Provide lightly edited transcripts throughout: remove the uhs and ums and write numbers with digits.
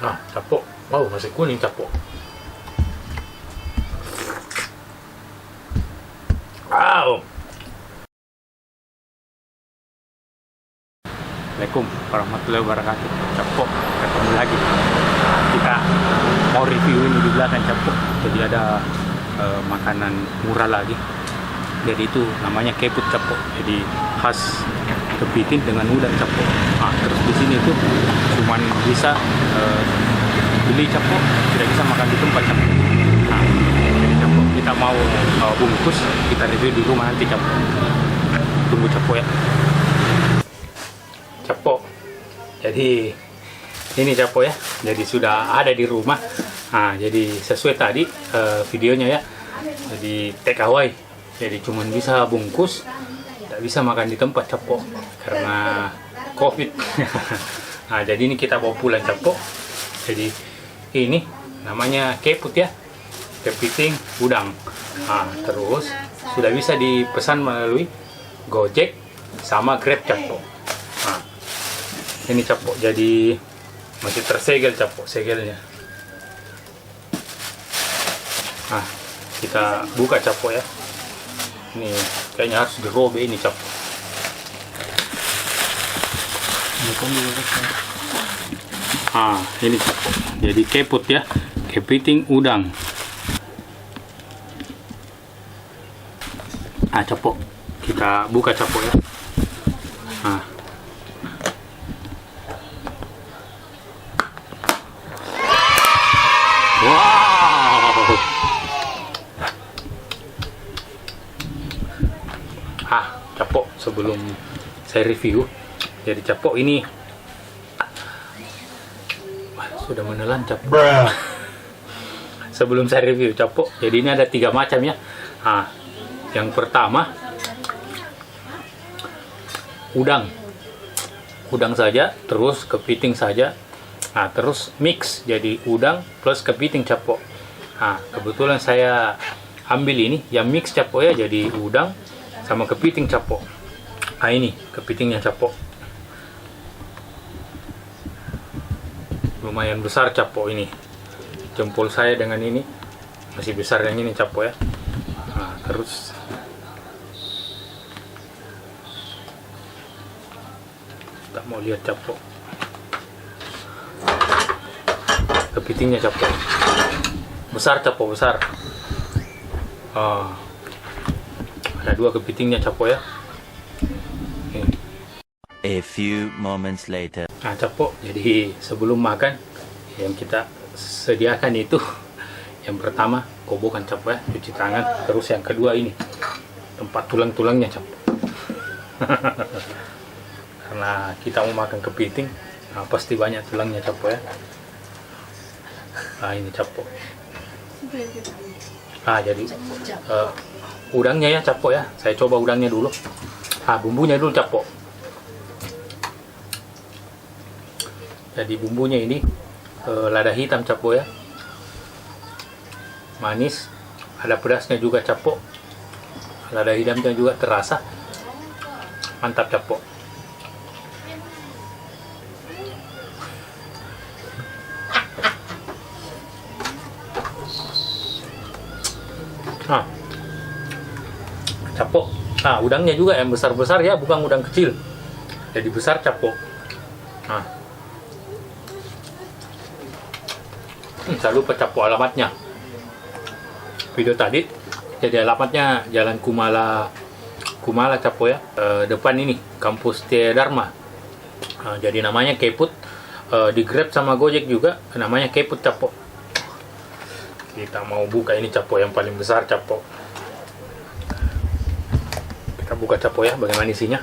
Capok. Wow, masih kuning capok. Wow. Assalamualaikum warahmatullahi wabarakatuh. Capok, ketemu lagi. Kita mau review ini di belakang capok. Jadi ada makanan murah lagi. Jadi itu namanya keput capok. Jadi khas kepiting dengan udang capok. Terus di sini tuh cuman bisa beli capok, tidak bisa makan di tempat capok. Jadi capok kita mau bungkus, kita review di rumah nanti capok. Tunggu capok ya. Capok. Jadi ini capok ya. Jadi sudah ada di rumah. Jadi sesuai tadi videonya ya. Jadi take away. Jadi cuman bisa bungkus, tidak bisa makan di tempat capok karena COVID. Jadi ini kita bawa pulang capok. Jadi ini namanya keput ya, kepiting udang. Terus sudah bisa dipesan melalui Gojek sama Grab capok. Ini capok jadi masih tersegel capok segelnya. Kita buka capok ya. Ini kayaknya harus dirobek ini capok. Ini capok. Jadi keput ya, kepiting udang. Capok. Kita buka capok ya. Wow. Capok sebelum saya review. Jadi capok ini sudah menelan capok. Sebelum saya review capok, jadi ini ada 3 macam ya. Yang pertama udang saja, terus kepiting saja. Terus mix jadi udang plus kepiting capok. Kebetulan saya ambil ini yang mix capok ya, jadi udang sama kepiting capok. Ini kepitingnya capok. Lumayan besar capok ini. Jempol saya dengan ini masih besar yang ini capok ya. Terus tak mau lihat capok. Kepitingnya capok. Besar capok besar. Ada 2 kepitingnya capok ya. A few moments later. Capok. Jadi sebelum makan yang kita sediakan itu yang pertama kobokan capok ya, cuci tangan. Terus yang kedua ini tempat tulang-tulangnya capok. Karena kita mau makan kepiting, pasti banyak tulangnya capok ya. Ini capok. Jadi udangnya ya capok ya. Saya coba udangnya dulu. Bumbunya dulu capok. Jadi bumbunya ini lada hitam capok ya. Manis. Ada pedasnya juga capok. Lada hitamnya juga terasa. Mantap capok. Capok. Udangnya juga yang besar-besar ya, bukan udang kecil. Jadi besar capok. Saya lupa capok alamatnya. Video tadi jadi alamatnya Jalan Kumala capok ya. Depan ini kampus Tia Dharma. Jadi namanya keput. Di Grab sama Gojek juga namanya keput capok. Kita mau buka ini capok yang paling besar capok. Kita buka capok ya, bagaimana isinya.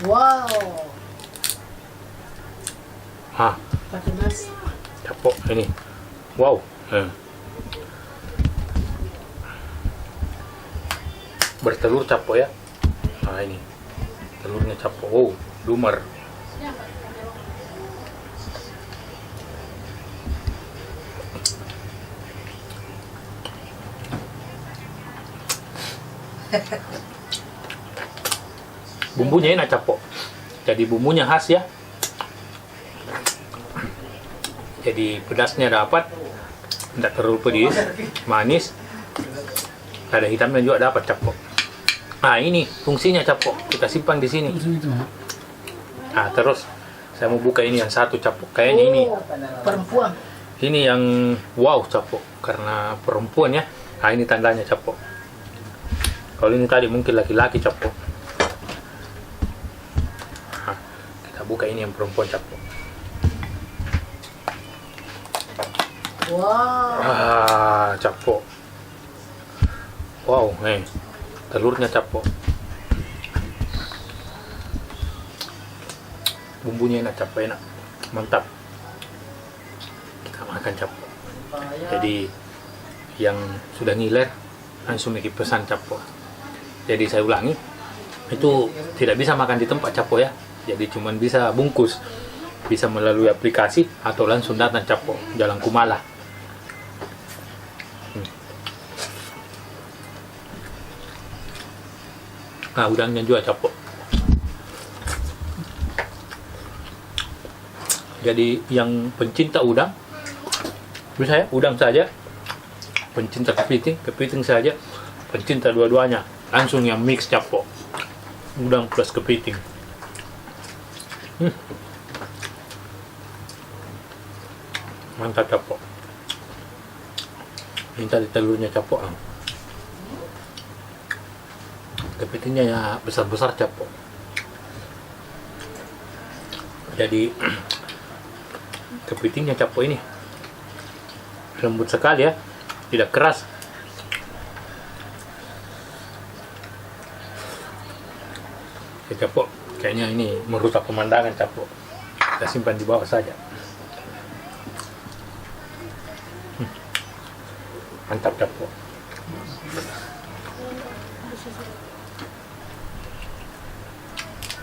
Wow. Capok ini. Wow. Bertelur capok ya. Ini telurnya capok. Lumer. Bumbunya enak capok. Jadi bumbunya khas ya. Jadi pedasnya dapat, tidak terlalu pedis, manis. Ada hitamnya juga dapat capok. Nah ini fungsinya capok, kita simpan di sini. Nah terus saya mau buka ini yang satu capok. Kayaknya ini Perempuan. ini yang wow capok karena perempuan ya. Nah ini tandanya capok. Kalau ini tadi mungkin laki-laki capok. Nah, kita buka ini yang perempuan capok. Wow. Capok. Wow, telurnya capok. Bumbunya enak, capok enak, mantap. Kita makan capok. Jadi yang sudah ngiler langsung bikin pesan capok. Jadi saya ulangi, itu tidak bisa makan di tempat capok ya. Jadi cuman bisa bungkus, bisa melalui aplikasi atau langsung datang capok Jalan Kumala. Nah udangnya juga capok. Jadi yang pencinta udang bisa ya, udang saja. Pencinta kepiting saja. Pencinta dua-duanya, langsung yang mix capok. Udang plus kepiting. Mantap capok. Ini tadi telurnya capok. Kepitingnya ya besar-besar capok. Jadi kepitingnya capok ini lembut sekali ya, tidak keras. Ya, capok kayaknya ini merusak pemandangan capok. Kita simpan di bawah saja. Mantap capok.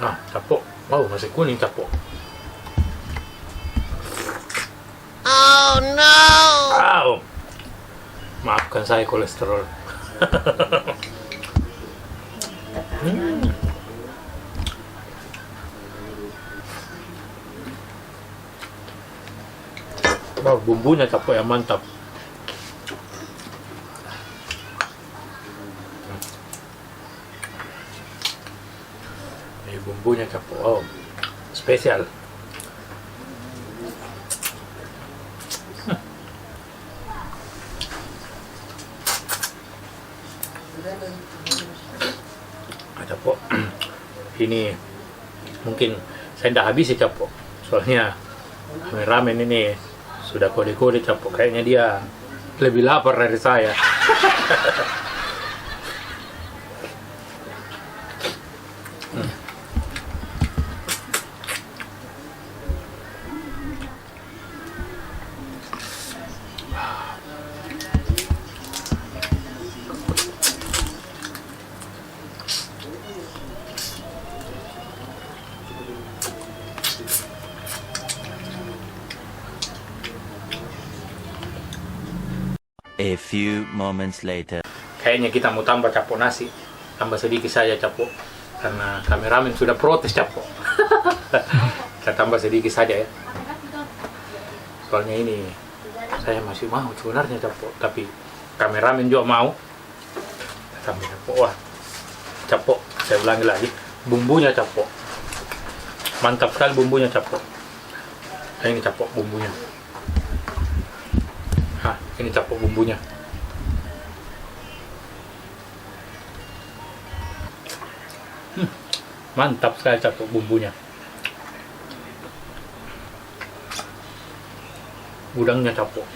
Nah, capok. Wow, masih kuning capok. Oh no. Wow. Maafkan saya kolesterol. Wow, bumbunya capok yang mantap. Ini bumbunya capok. Wow, spesial. Capok ini mungkin saya tidak habis sih capok, soalnya ramen ini sudah kode-kode capok, kayaknya dia lebih lapar dari saya. A few moments later. Kayaknya kita mau tambah capok nasi, tambah sedikit saja capok, karena kameramen sudah protes capok. Kita tambah sedikit saja ya, soalnya ini saya masih mau sebenarnya capok, tapi kameramen juga mau. Kita tambah capok. Wah, capok, saya ulangi lagi, bumbunya capok, mantap sekali bumbunya capok. Nah, ini capok bumbunya. Nah, ini capok bumbunya. Mantap sekali capok bumbunya. Udangnya capok.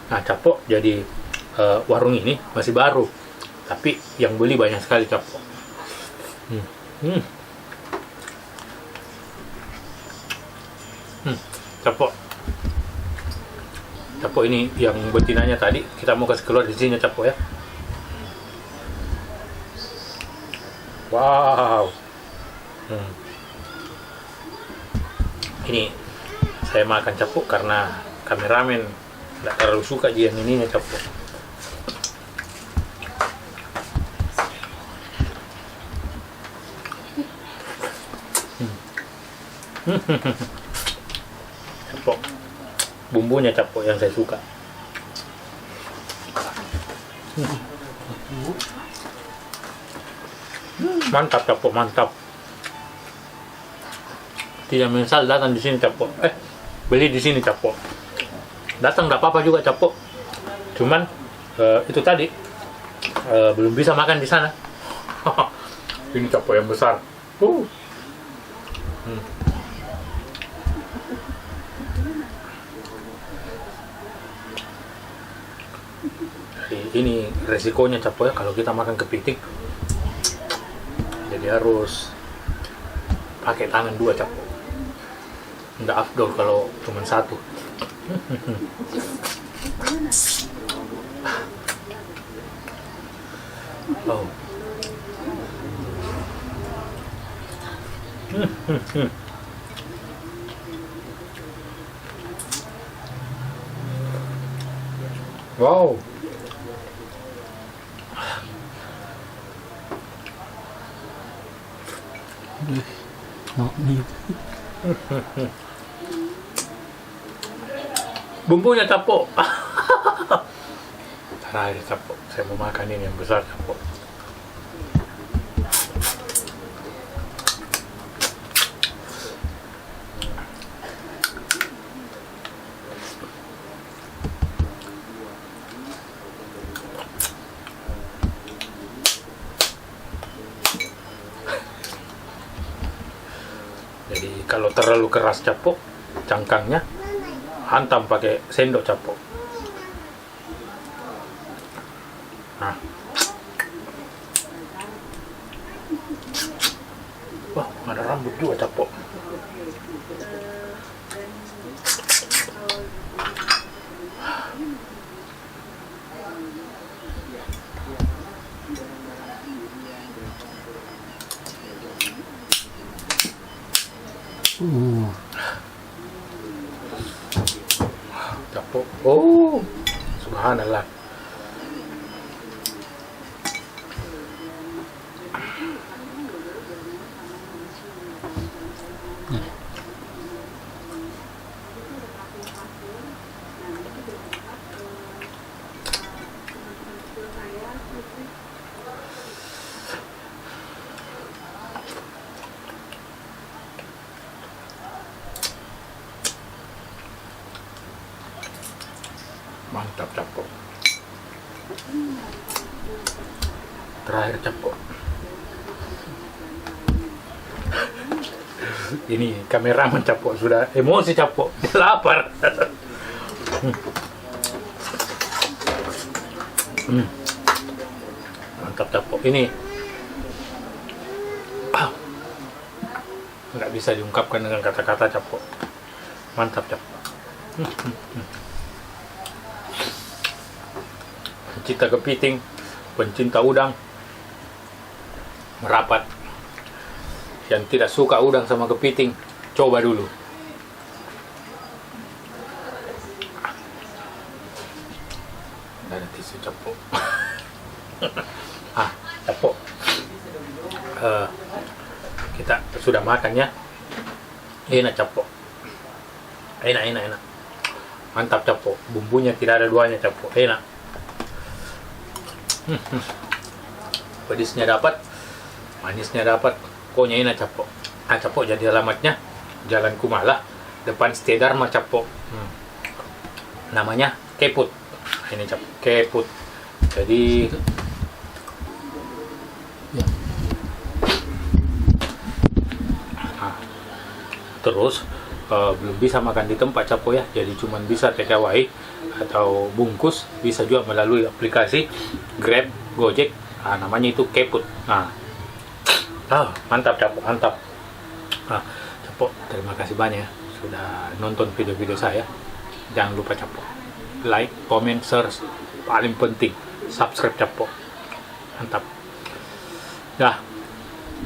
Nah, capok jadi warung ini masih baru, tapi yang beli banyak sekali capok. Capok. Capok ini yang betinanya tadi kita mau kasih keluar di sini capok ya. Wow. Ini saya makan capok karena kameramen tidak terlalu suka yang ininya capok. Capok. Bumbunya capok yang saya suka. Mantap capok, mantap. Tidak menyesal datang di sini capok. Beli di sini capok. Datang nggak apa-apa juga capok. Cuman itu tadi belum bisa makan di sana. Ini capok yang besar. Ini resikonya capok ya kalau kita makan kepiting, jadi harus pakai tangan dua capok. Nggak afdol kalau cuma satu. Oh. Wow. Bumbunya capok. Terakhir capok. Saya mau makan ini yang besar capok. Jadi kalau terlalu keras capok cangkangnya, hantam pakai sendok capok. Nah. Wah, ada rambut juga capok. Capok. Oh, subhanallah. Mantap capok. Terakhir capok. Ini kameramen capok, sudah emosi capok, dia lapar. Mantap capok. Ini nggak bisa diungkapkan dengan kata-kata capok. Mantap capok. Pencinta kepiting, pencinta udang, merapat. Yang tidak suka udang sama kepiting, coba dulu. Ada tisu capok. Capok. Kita sudah makan ya. Enak capok. Enak. Mantap capok. Bumbunya tidak ada duanya capok. Enak. Pedisnya dapat, manisnya dapat, pokoknya enak capok. Capok jadi alamatnya Jalan Kumala, depan Stay Dharma capok. Namanya Keput. Ini capok Keput. Jadi terus belum bisa makan di tempat capok ya, jadi cuman bisa take away atau bungkus, bisa juga melalui aplikasi Grab, Gojek. Namanya itu Keput. Mantap capok, mantap. Capok, terima kasih banyak sudah nonton video-video saya. Jangan lupa capok, like, comment, share, paling penting subscribe capok. Mantap. Dah.